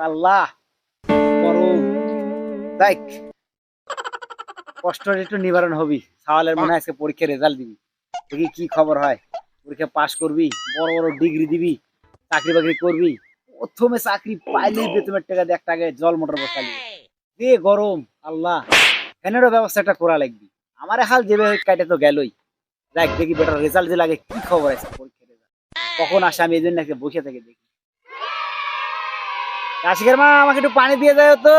আল্লাহ, গরম। দেখ, কষ্টটা একটু নিবারণ হবি। সাওয়ালের মনে হয় আজকে পরীক্ষার রেজাল্ট দিবি, দেখি কি খবর হয়। পরীক্ষা পাশ করবি, বড় বড় ডিগ্রি দিবি, চাকরি বাকরি করবি। প্রথমে চাকরি পাইলেই বেতনের টাকা দিয়ে একটা আগে জল মোটর বসালি। যে গরম, আল্লাহ, ফ্যানেরও ব্যবস্থা একটা করা লাগবে। আমার হাল যেভাবে কাটে তো গেলই। দেখ দেখি বেটার রেজাল্ট যে লাগে, কি খবর আছে পরীক্ষার রেজাল্ট কখন আসে, আমি এই জন্য বসে থেকে দেখি। আশিকের মা, আমাকে একটু পানি দিয়ে যায় তো।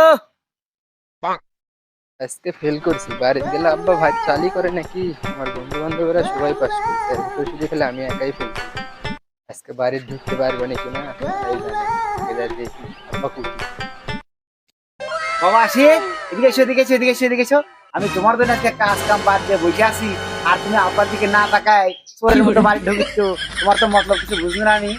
আজকে ফেল করছি, বাড়িতে গেলে আব্বা ভাই চালি করে নাকি। আমার বন্ধু বান্ধবরা সবাই পাস করছে, আর তো শুধু খেলে আমি একাই ফেল। আজকে বাড়ি ঢুকতে পারবো নাকি না তাই জানি। এবার দেখি আব্বা কুটি। বাবা আসি, এদিকে এসো, এদিকে এসো, এদিকে এসো, এদিকে এসো। আমি তোমার জন্য আজকে কাজ কাম বাদ দিয়ে বসে আছি, আর তুমি আব্বার দিকে না তাকায় চোরের মতো বাড়ি ঢুকিচ্ছ। তোমার তো মতলব কিছু বুঝবে না। আমি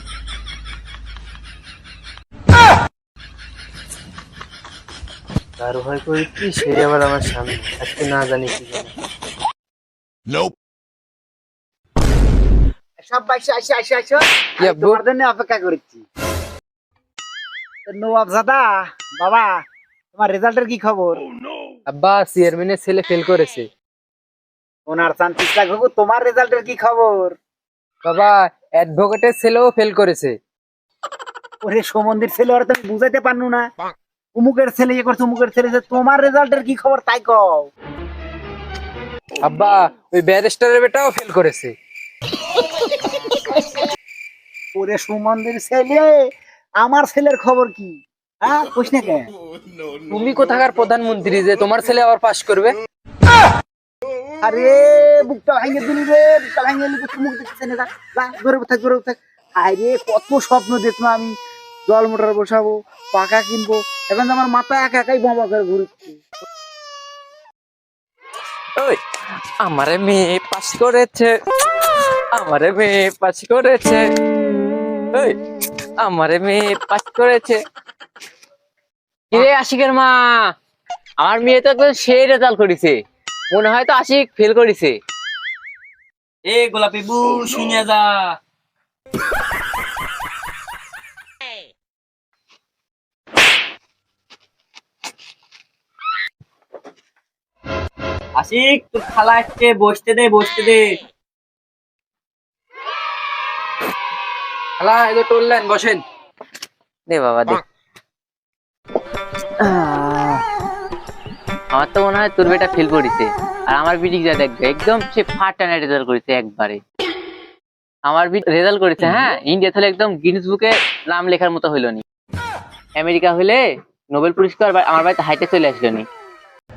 তার ভয় করেছি, সে আবার আমার সামনে আজকে না জানি কি জানি। সব বাইসে আসি আসি আসো, কি আমি আব্বু? তোমার জন্য অপেক্ষা করেছি। নবাব দাদা, বাবা, তোমার রেজাল্টের কি খবর? আব্বা চেয়ারম্যানের ছেলে ফেল করেছে। ওনার চান্তিসটা ঘুঘু, তোমার রেজাল্টের কি খবর? বাবা অ্যাডভোকেটের ছেলেও ফেল করেছে। ওরে সমন্দির ছেলে, ওরা তুমি বুঝাইতে পারনু না। উমুকের ছেলে ইয়ে করছে, উমুকের ছেলে যে, তোমার রেজাল্টের কি খবর তাই কও। আব্বা ওই ব্যারিস্টারের বেটাও ফেল করেছে। ওরে সুমন্দির ছেলে, আমার ছেলের খবর কি? হ্যাঁ, কইস না কেন? তুমি কোথাকার প্রধানমন্ত্রী যে তোমার ছেলে আবার পাস করবে? আরে বুকটা ভাঙে দিলি রে, বুকটা ভাঙে দিলি, মুখ দেখতেছে না। যা ঘরে থাক, ঘরে থাক। আরে কত স্বপ্ন দেখলাম আমি, জল মোটর বসাবো, পাকা কিনবো। এখন তো আমার মাথা একা একাই বোমা করে ঘুরছে। ওই আমারে মেয়ে পাস করেছে, আমারে মেয়ে পাস করেছে, ওই আমারে মেয়ে পাস করেছে। কিরে আশিকের মা, আমার মেয়ে তো একদম সেই রেজাল্ট করেছে, মনে হয় তো আশিক ফেল করেছে। এ গোলাপি বু, শুনে যা। আশিক, তোর খালা আসছে, বসতে দে, বসতে দে। খালা এগো টললেন, বসেন। দে বাবা দে। আমার তো মনে হয় তোর বেটা ফেল করেছে, আর আমার বিটি যা দেখবে একদম সে ফাটানা রেজাল্ট করেছে একবারে। আমার রেজাল্ট করেছে, হ্যাঁ, ইন্ডিয়া তাহলে একদম গিনেস বুকে নাম লেখার মতো হইলো নি। আমেরিকা হলে নোবেল পুরস্কার আমার বাড়িতে হাইটে চলে আসলো নি।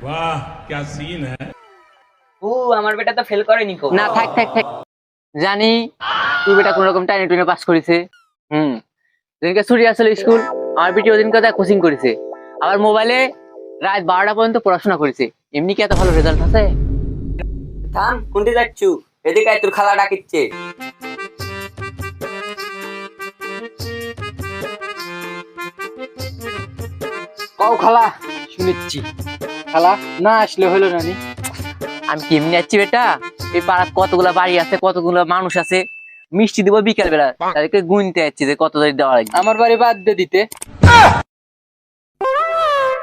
वाह क्या सीन है। ও আমার বেটা তো ফেল করেনি কো। না, থাক থাক থাক, জানি তুই বেটা কোন রকম টাইনে টুনে পাস করেছে। যেদিনকে ছুটি আসলে স্কুল, আমার বেটি ওদিনকে কোচিং করেছে, আবার মোবাইলে রাত 12টা পর্যন্ত পড়াশোনা করেছে। এমনি কি এত ভালো রেজাল্ট আছে? থাম, কোনটি যাচ্ছু? এদিকে আয়, তোর খালা ডাকিচ্ছে। কও খালা, শুনেছি। খালা না আসলে হলো না নি। আমি কেমনি যাচ্ছি বেটা, এই পাড়ার কতগুলা বাড়ি আছে, কতগুলা মানুষ আছে, মিষ্টি দিব বিকাল বেলা, তাদেরকে গুনতে যাচ্ছি যে কত দেওয়া লাগবে। আমার বাড়ি বাদ দিয়ে দিতে।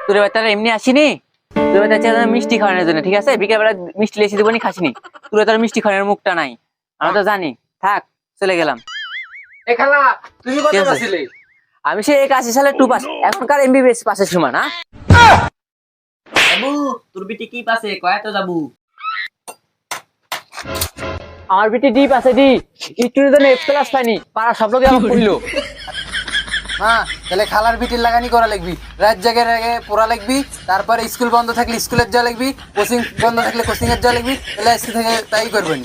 তোর বেটারা এমনি আসিনি, তোর বেটা মিষ্টি খাওয়ানোর জন্য, ঠিক আছে? বিকাল বেলা মিষ্টি লেসে দেবো নি, খাসিনি। তোর বেটার মিষ্টি খাওয়ানোর মুখটা নাই, আমরা তো জানি। থাক, চলে গেলাম। এ খালা তুমি কত ঠিক আছে। পাছিলে? আমি সে 81 সালে 2 পাস, এখনকার এমবিবিএস পাসের সমান। হ্যাঁ বাবু, তোর বিটি কি পাসে কয় তো যাবু? আমার বিটি ডি পাসে, ডি স্টুডেন্ট জন্য এফ প্লাস পাইনি, পাড়া সব লোকে আমার কইলো। মা তাহলে খালার বিটির লাগানি করা লাগবি, রাত জায়গার আগে পড়া লাগবি, তারপরে স্কুল বন্ধ থাকলে স্কুলের যা লাগবি, কোচিং বন্ধ থাকলে কোচিং এর যা লাগবি, তাহলে আজকে থেকে তাই করবেন।